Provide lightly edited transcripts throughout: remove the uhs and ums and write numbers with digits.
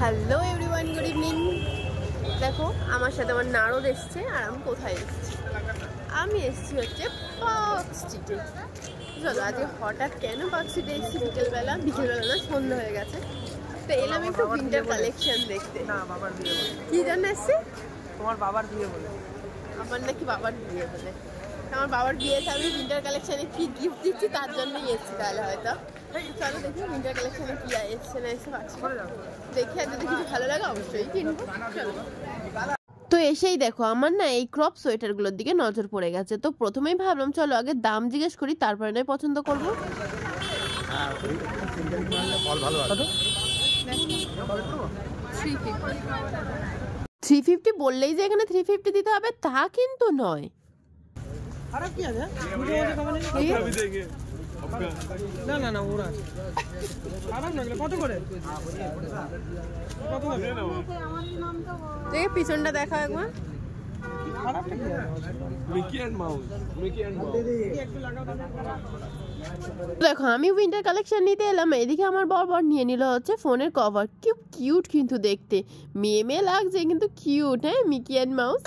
Hello everyone, good evening. দেখো আমার সাথে আমার নারদ এসছে আর আমি কোথায় এসেছি? আমি এসেছি হচ্ছে পার্ক স্ট্রিটে। চলো আজকে হঠাৎ কেন পার্ক স্ট্রিটে এসেছি? বিকেলবেলা না, সন্ধ্যা হয়ে গেছে, তো এলাম একটু উইন্টার কালেকশন দেখতে। কি জন্য এসছি? তোমার বাবার বিয়ে বলে। আমার নাকি বাবার বিয়ে বলে? আমার বাবার বিয়েতে আমি উইন্টার কালেকশনে কি গিফট দিচ্ছি তার জন্যই এসেছি। তাহলে হয়তো চলো দেখি উইন্টার কালেকশনে কি এসছে না এসে পাচ্ছি, দেখি আর যদি কিছু ভালো লাগে অবশ্যই কিনবো। চলো। তো এসেই দেখো আমার না এই ক্রপ সোয়েটারগুলোর দিকে নজর পড়ে গেছে। তো প্রথমেই ভাবলাম চলো আগে দাম জিজ্ঞেস করি, তারপরে নয় পছন্দ করবো। 350 বললেই যে এখানে 350 দিতে হবে তা কিন্তু নয়। না না না ওরা খারাপ না, কত করে? দেখে পিছনটা দেখা একবার। দেখো আমি উইন্টার কালেকশন নিতে এলাম, এদিকে আমার বর নিয়ে নিল হচ্ছে ফোনের কভার। কি কিউট কিন্তু দেখতে, মেয়ে মেয়ে লাগছে কিন্তু কিউট। হ্যাঁ, মিকি অ্যান্ড মাউস।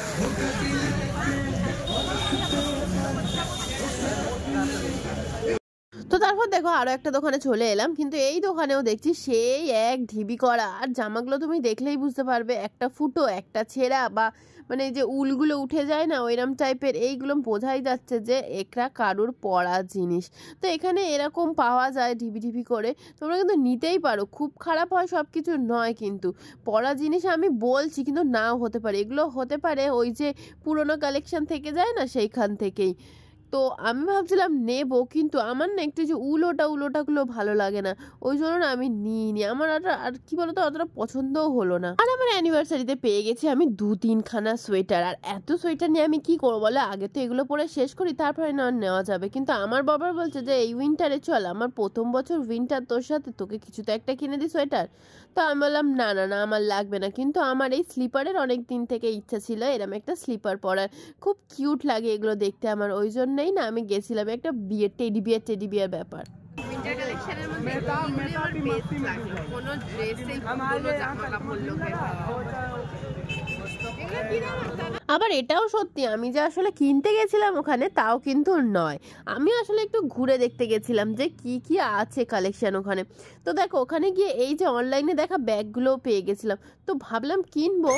তো তারপর দেখো আরো একটা দোকানে চলে এলাম, কিন্তু এই দোকানেও দেখছি সেই এক ঢিবি করা। আর জামাগুলো তুমি দেখলেই বুঝতে পারবে একটা ফুটো একটা ছেঁড়া, বা মানে যে উলগুলো উঠে যায় না ওইরকম টাইপের, এইগুলো বোঝাই যাচ্ছে যে একটা কারুর পরা জিনিস। তো এখানে এরকম পাওয়া যায় ঢিবি করে, তোমরা কিন্তু নিতেই পারো। খুব খারাপ হয় সব কিছু নয়, কিন্তু পরা জিনিস আমি বলছি কিন্তু নাও হতে পারে। এগুলো হতে পারে ওই যে পুরোনো কালেকশন থেকে যায় না সেইখান থেকেই। তো আমি ভাবছিলাম নেবো, কিন্তু আমার না একটু যে উলোটাগুলো ভালো লাগে না, ওই জন্য না আমি নিইনি। আমার আর কি বলতো অতটা পছন্দও হলো না। আর আমার অ্যানিভার্সারিতে পেয়ে গেছি আমি 2-3 খানা সোয়েটার। আর এত সোয়েটার নিয়ে আমি কি করবো বলে? আগে তো এগুলো পরে শেষ করি, তারপরে না নেওয়া যাবে। কিন্তু আমার বাবা বলছে যে এই উইন্টারে চল, আমার প্রথম বছর উইন্টার, তোর সাথে তোকে কিছু তো একটা কিনে দিই সোয়েটার। তো আমি বললাম না আমার লাগবে না। কিন্তু আমার এই স্লিপারের অনেক দিন থেকে ইচ্ছা ছিল এরকম একটা স্লিপার পরার, খুব কিউট লাগে এগুলো দেখতে আমার। ওই জন্যই না আমি গেছিলাম, একটা টেডি বিয়ার ব্যাপার। উইন্টার কালেকশনের মধ্যে আমার বেস্ট লাগে, কোনো ড্রেসেই পুরো জামা কাপড় লোকে। আবার এটাও সত্যি, আমি যে আসলে কিনতে গেছিলাম ওখানে তাও কিন্তু নয়, আমি আসলে একটু ঘুরে দেখতে গেছিলাম যে কি আছে কালেকশন ওখানে। তো দেখো ওখানে গিয়ে এই যে অনলাইনে দেখা ব্যাগগুলোও পেয়ে গেছিলাম, তো ভাবলাম কিনবো।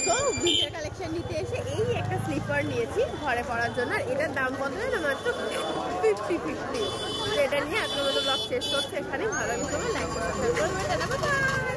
তো উইন্টার কালেকশন নিতে এসে এই একটা স্লিপার নিয়েছি ঘরে পরার জন্য। আর এটার দাম কত না মাত্র 50। এটা নিয়ে আজকে ব্লগ শেষ করছে এখানে। ভালো লাগবে, লাইক করতে।